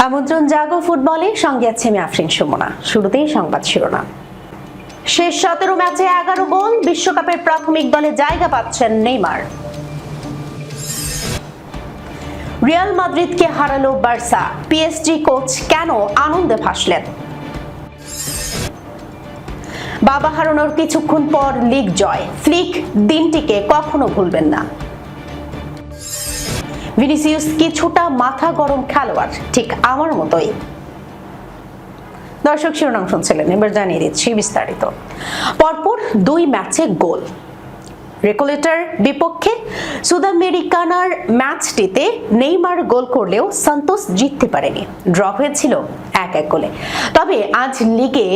আমন্ত্রণ জাগো ফুটবলে, সঙ্গে আছে আমি আফরিন সুমনা। শুরুতেই সংবাদ শিরোনাম। শেষ 17 ম্যাচে 11 গোল, বিশ্বকাপের প্রাথমিক দলে জায়গা পাচ্ছেন নেইমার। রিয়াল মাদ্রিদকে হারালো বার্সা, পিএসজি কোচ কেন আনন্দে ভাসলেন? বাবা হারানোর কিছুক্ষণ পর লিগ জয়, ফ্লিক দিনটিকে কখনো ভুলবেন না। ভিনিসিয়াস কিছুটা মাথা গরম খেলোয়াড়, ঠিক আমার মতোই। দর্শক শিরোনাম শুনছিলেন, এবার জানিয়ে দিচ্ছি বিস্তারিত। পরপর 2 ম্যাচে গোল। রেকোলেটার বিপক্ষে সুদামেরিকানার ম্যাচটিতে নেইমার গোল করলেও সান্তোস জিততে পারেনি, ড্র হয়েছিল 1-1 গোলে। তবে আজ লিগে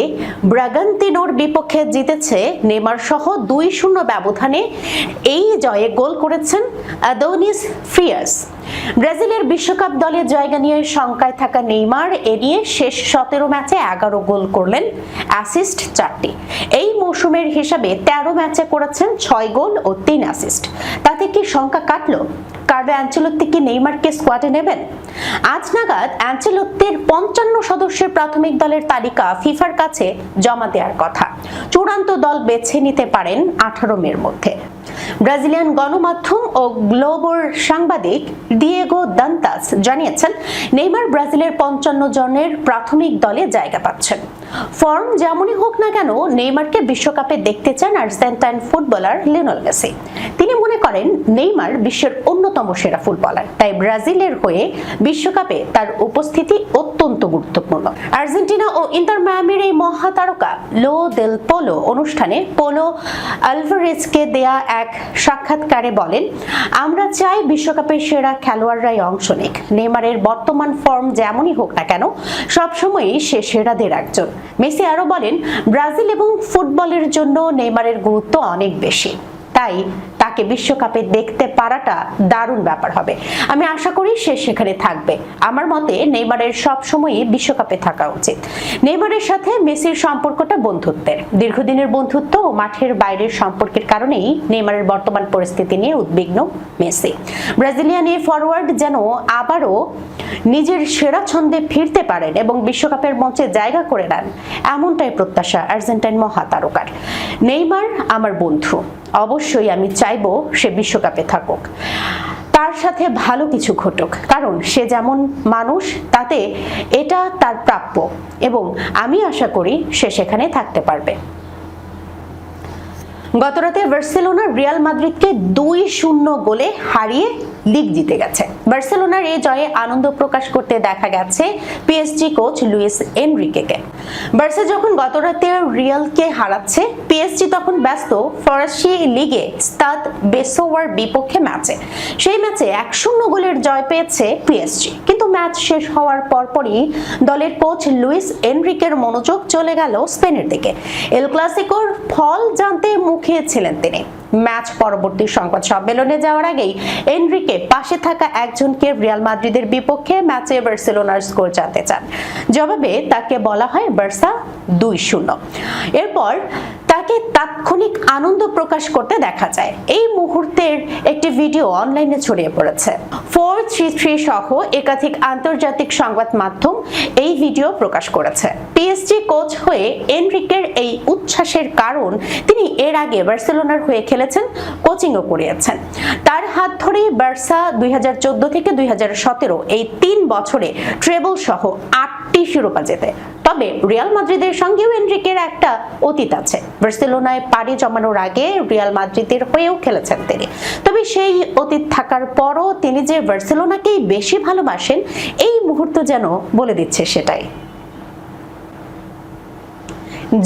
ব্রাগান্তিনোর বিপক্ষে জিতেছে নেইমার সহ 2-0 ব্যবধানে। এই জয়ে গোল করেছেন আদোনিস ফ্রিয়াস। ব্রাজিলের বিশ্বকাপ দলে জায়গা নিয়ে শঙ্কায় থাকা নেইমার এ নিয়ে শেষ 17 ম্যাচে 11 গোল করলেন, অ্যাসিস্ট 4টি। এই মৌসুমের হিসাবে 13 ম্যাচে করেছেন 6 গোল ও 3 অ্যাসিস্ট। তাতে কি শঙ্কা কাটলো? কার্লো আনচেলত্তি কি নেইমারকে স্কোয়াডে নেবেন? আজ নাগাদ আনচেলত্তির 55 সদস্যের প্রাথমিক দলের তালিকা ফিফার কাছে জমা দেওয়ার কথা। চূড়ান্ত দল বেছে নিতে পারেন 18 মের মধ্যে। ব্রাজিলিয়ান গণমাধ্যম ও গ্লোবোর সাংবাদিক দিয়েগো দান্তাস জানিয়েছেন, নেইমার ব্রাজিলের 55 জনের প্রাথমিক দলে জায়গা পাচ্ছেন। ফর্ম যেমনই হোক না কেন, নেইমারকে বিশ্বকাপে দেখতে চান আর্জেন্টাইন ফুটবলার লিওনেল মেসি। তিনি মনে করেন নেইমার বিশ্বের অন্যতম সেরা ফুটবলার, তাই ব্রাজিলের হয়ে বিশ্বকাপে তার উপস্থিতি অত্যন্ত গুরুত্বপূর্ণ। আর্জেন্টিনা ও ইন্টার মায়ামির এই মহাতারকা লো দেল পোলো অনুষ্ঠানে পোলো আলভারেজকে দেয়া এক সাক্ষাৎকারে বলেন, আমরা চাই বিশ্বকাপের সেরা খেলোয়াড়রাই অংশ নিক। নেইমারের বর্তমান ফর্ম যেমনই হোক না কেন, সবসময়ই সে সেরাদের একজন। মেসি আরো বলেন, ব্রাজিল এবং ফুটবলের জন্য নেইমারের গুরুত্ব অনেক বেশি, তাই তাকে বিশ্বকাপে দেখতে পারাটা দারুণ ব্যাপার হবে। আমি আশা করি সে সেখানে থাকবে। আমার মতে নেইমারের সবসময়ই বিশ্বকাপে থাকা উচিত। নেইমারের সাথে মেসির সম্পর্কটা বন্ধুত্বের, দীর্ঘদিনের বন্ধুত্ব ও মাঠের বাইরের সম্পর্কের কারণেই নেইমারের বর্তমান পরিস্থিতি নিয়ে উদ্বিগ্ন মেসি। ব্রাজিলিয়ান এই ফরওয়ার্ড যেন আবারও নিজের সেরা ছন্দে ফিরতে পারেন এবং বিশ্বকাপের মঞ্চে জায়গা করে নেন, এমনটাই প্রত্যাশা আর্জেন্টাইন মহাতারকার। নেইমার আমার বন্ধু, অবশ্যই আমি চাইবো সে বিশ্বকাপে থাকুক, তার সাথে ভালো কিছু ঘটুক, কারণ সে যেমন মানুষ তাতে এটা তার প্রাপ্য এবং আমি আশা করি সে সেখানে থাকতে পারবে। গতরাতে বার্সেলোনা রিয়াল মাদ্রিদকে 2-0 গোলে হারিয়ে লিগ জিতে গেছে। বার্সেলোনার এই জয়ে আনন্দ প্রকাশ করতে দেখা গেছে পিএসজি কোচ লুইস এনরিকেকে। বার্সা যখন গতরাতে রিয়ালকে হারাচ্ছে, পিএসজি তখন ব্যস্ত ফরাসি লিগে স্তাদ বেসোয়ার বিপক্ষে ম্যাচে। সেই ম্যাচে 1-0 গোলের জয় পেয়েছে পিএসজি, কিন্তু ম্যাচ শেষ হওয়ার পরপরই দলের কোচ লুইস এনরিকের মনোযোগ চলে গেল স্পেনের দিকে। এল ক্লাসিকোর ফল জানতে মুখিয়ে ছিলেন তিনি। ম্যাচ পরবর্তী সংবাদ সম্মেলনে যাওয়ার আগেই এনরিকে পাশে থাকা একজনকে রিয়াল মাদ্রিদের বিপক্ষে ম্যাচে বার্সেলোনার স্কোর জানতে চান। জবাবে তাকে বলা হয় বার্সা 2-0। এরপর তাকে তাৎক্ষণিক আনন্দ প্রকাশ করতে দেখা যায়। এই মুহূর্তের একটি ভিডিও অনলাইনে ছড়িয়ে পড়েছে। 433 সহ একাধিক আন্তর্জাতিক সংবাদ মাধ্যম এই ভিডিও প্রকাশ করেছে। পিএসজি কোচ হয়ে এনরিকের এই উচ্ছ্বাসের কারণ, তিনি এর আগে বার্সেলোনার হয়ে খেলেছেন, কোচিংও করিয়েছেন। তার হাত ধরেই বার্সা 2014 থেকে 2017 এই 3 বছরে ট্রেবল সহ 8টি শিরোপা জেতে। তবে রিয়াল মাদ্রিদের সঙ্গেও এনরিকের একটা অতীত আছে। বার্সেলোনায় পাড়ি জমানোর আগে রিয়াল মাদ্রিদের হয়েও খেলেছেন তিনি। তবে সেই অতীত থাকার পরও তিনি যে বার্সেলোনাকেই বেশি ভালোবাসেন, এই মুহূর্ত যেন বলে দিচ্ছে সেটাই।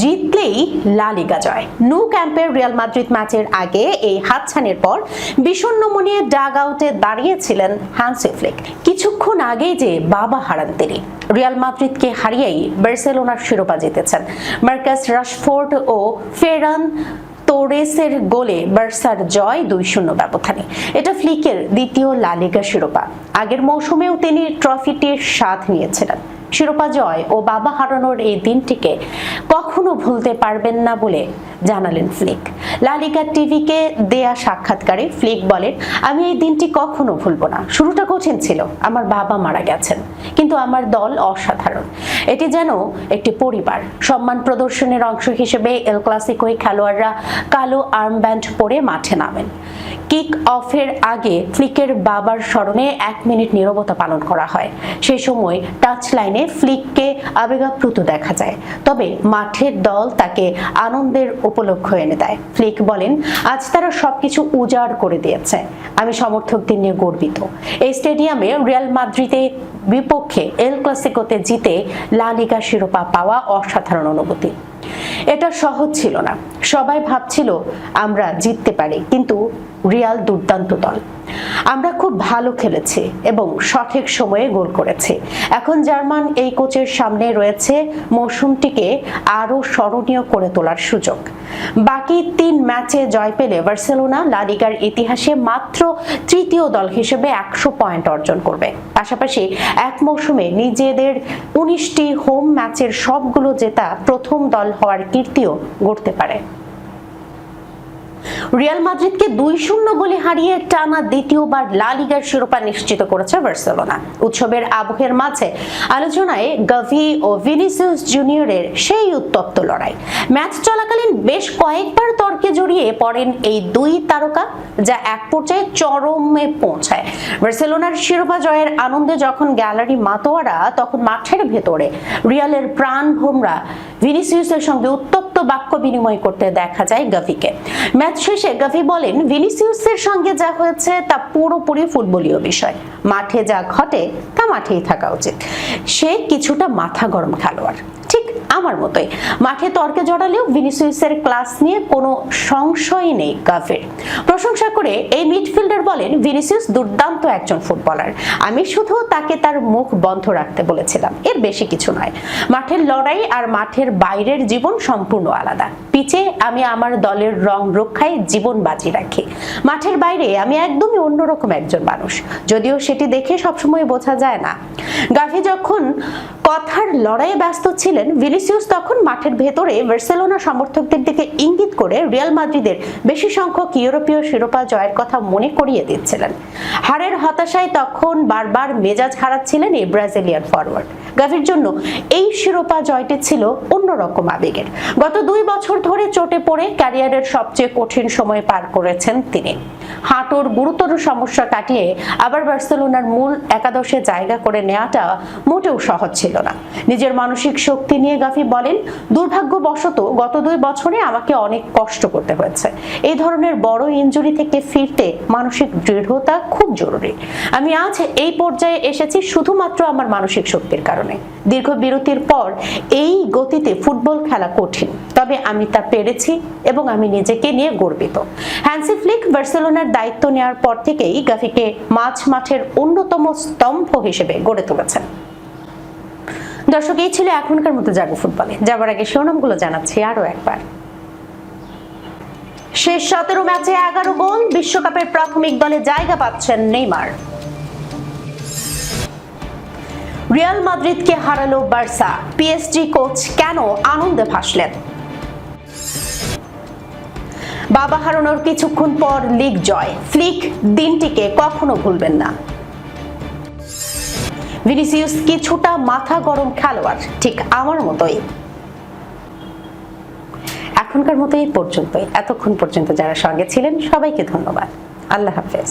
জিতলেই লা লিগা জয়। ন্যু ক্যাম্পের রিয়াল মাদ্রিদ ম্যাচের আগে এই হাতছানির পর বিষণ্ণ মনে ডাগ আউটে দাঁড়িয়েছিলেন হান্সি ফ্লিক। কিছুক্ষণ আগেই যে বাবা হারান তিনি। রিয়াল মাদ্রিদকে হারিয়েই বার্সেলোনার শিরোপা জিতেছেন। মার্কাস রাশফোর্ড ও ফেরান তোরেসের গোলে বার্সার জয় 2-0 ব্যবধানে। এটা ফ্লিকের দ্বিতীয় লা লিগা শিরোপা। আগের মৌসুমেও তিনি ট্রফিটির স্বাদ নিয়েছিলেন। শিরোপা জয় ও বাবা হারানোর এই দিনটিকে কখনো ভুলতে পারবেন না বলে জানালেন ফ্লিক। লা লিগা টিভিকে দেয়া সাক্ষাৎকারে ফ্লিক বলেন, আমি এই দিনটি কখনো ভুলবো না। শুরুটা কঠিন ছিল, আমার বাবা মারা গেছেন, কিন্তু আমার দল অসাধারণ। এটি যেন একটি পরিবার। সম্মান প্রদর্শনের অংশ হিসেবে এল ক্লাসিকোয় খেলোয়াড়রা কালো আর্মব্যান্ড পরে মাঠে নামেন। কিক অফের আগে ফ্লিকের বাবার স্মরণে 1 মিনিট নীরবতা পালন করা হয়। সেই সময় টাচ লাইনে ফ্লিককে আবেগাপ্লুত দেখা যায়, তবে মাঠের দল তাকে আনন্দের উপলক্ষ এনে দেয়। ফ্লিক বলেন, আজ তারা সবকিছু উজাড় করে দিয়েছে, আমি সমর্থকদের নিয়ে গর্বিত। এই স্টেডিয়ামে রিয়াল মাদ্রিদের বিপক্ষে এল ক্লাসিকোতে জিতে লা লিগা শিরোপা পাওয়া অসাধারণ অনুভূতি। এটা সহজ ছিল না, সবাই ভাবছিল আমরা জিততে পারি, কিন্তু রিয়াল দুর্দান্ত দল। আমরা খুব ভালো খেলেছি এবং সঠিক সময়ে গোল করেছি। এখন জার্মান এই কোচের সামনে রয়েছে মৌসুমটিকে আরো স্মরণীয় করে তোলার সুযোগ। বাকি 3 ম্যাচে জয় পেলে বার্সেলোনা লা লিগার ইতিহাসে মাত্র 3য় দল হিসেবে 100 পয়েন্ট অর্জন করবে। পাশাপাশি এক মৌসুমে নিজেদের 19টি হোম ম্যাচের সবগুলো জেতা প্রথম দল হওয়ার কীর্তিও গড়তে পারে। রিয়াল মাদ্রিদকে 2-0 গোলে হারিয়ে টানা দ্বিতীয়বার লা লিগার শিরোপা নিশ্চিত করেছে বার্সেলোনা। উৎসবের আবহের মাঝে আলোচনায় গাভি ও ভিনিসিয়াস জুনিয়রের সেই উত্তপ্ত লড়াই। ম্যাচ চলাকালীন বেশ কয়েকবার তর্কে জড়িয়ে পড়েন এই দুই তারকা, যা এক পর্যায়ে চরমে পৌঁছায়। বার্সেলোনার শিরোপা জয়ের আনন্দে যখন গ্যালারি মাতোয়ারা, তখন মাঠের ভেতরে রিয়ালের প্রাণ ভোমরা ভিনিসিয়াসের সঙ্গে উত্তপ্ত বাক্য বিনিময় করতে দেখা যায় গাভিকে। ম্যাচ শেষে গাভি বলেন, ভিনিসিয়াসের সঙ্গে যা হয়েছে তা পুরোপুরি ফুটবলীয় বিষয়। মাঠে যা ঘটে তা মাঠেই থাকা উচিত। সে কিছুটা মাথা গরম খেলোয়াড়, ঠিক আমার মতোই। মাঠে তর্কে জড়ালেও ভিনিসিয়াসের ক্লাস নিয়ে কোনো সংশয় নেই গাভির। প্রশংসা করে এই মিডফিল্ডার বলেন, ভিনিসিয়াস দুর্দান্ত একজন ফুটবলার। আমি শুধু তাকে তার মুখ বন্ধ রাখতে বলেছিলাম, এর বেশি কিছু নয়। মাঠের লড়াই আর মাঠের বাইরের জীবন সম্পূর্ণ আলাদা। পিচে আমি আমার দলের রং রক্ষায় জীবন বাজি রাখি, মাঠের বাইরে আমি একদমই অন্যরকম একজন মানুষ, যদিও সেটি দেখে সবসময় বোঝা যায় না। গাভি যখন কথার লড়াইয়ে ব্যস্ত ছিলেন, ভিনিসিয়াস তখন মাঠের ভেতরে বার্সেলোনা সমর্থকদের দিকে ইঙ্গিত করে রিয়াল মাদ্রিদের বেশি সংখ্যক ইউরোপীয় শিরোপা জয়ের কথা মনে করিয়ে দিচ্ছিলেন। হারের হতাশায় তখন বারবার মেজাজ হারাচ্ছিলেন এই ব্রাজিলিয়ান ফরওয়ার্ড। গাভির জন্য এই শিরোপা জয়টি ছিল অন্যরকম আবেগের। গত 2 বছর ধরে চোটে পড়ে ক্যারিয়ারের সবচেয়ে কঠিন সময় পার করেছেন তিনি। হাঁটুর গুরুতর সমস্যা কাটিয়ে আবার বার্সেলোনার মূল একাদশে জায়গা করে নেওয়াটা মোটেও সহজ ছিল না। নিজের মানসিক শক্তি নিয়ে গাভি বলেন, দুর্ভাগ্যবশত গত 2 বছরে আমাকে অনেক কষ্ট করতে হয়েছে। এই ধরনের বড় ইনজুরি থেকে ফিরতে মানসিক দৃঢ়তা খুব জরুরি। আমি আজ এই পর্যায়ে এসেছি শুধুমাত্র আমার মানসিক শক্তির কারণে। দীর্ঘ বিরতির পর এই গতিতে ফুটবল খেলা কঠিন, তবে আমি তা পেরেছি এবং আমি নিজেকে নিয়ে গর্বিত। হ্যান্সি ফ্লিক বার্সেলোনার দায়িত্ব নেওয়ার পর থেকেই গাভিকে মাঠের অন্যতম স্তম্ভ হিসেবে গড়ে তুলেছেন। দর্শক, এই ছিল এখনকার মতো জাগো ফুটবলে। যাবার আগে শিরোনামগুলো জানাচ্ছি আরো একবার। শেষ 17 ম্যাচে 11 গোল, বিশ্বকাপের প্রাথমিক দলে জায়গা পাচ্ছেন নেইমার। রিয়াল মাদ্রিদকে হারালো বার্সা, পিএসজি কোচ কেন আনন্দে ভাসলেন? বাবা হারানোর কিছুক্ষণ পর লিগ জয়, ফ্লিক দিনটিকে কখনো ভুলবেন না। ভিনিসিয়াস কিছুটা মাথা গরম খেলোয়াড়, ঠিক আমার মতোই। এখনকার মতো এই পর্যন্তই। এতক্ষণ পর্যন্ত যারা সঙ্গে ছিলেন সবাইকে ধন্যবাদ। আল্লাহ হাফেজ।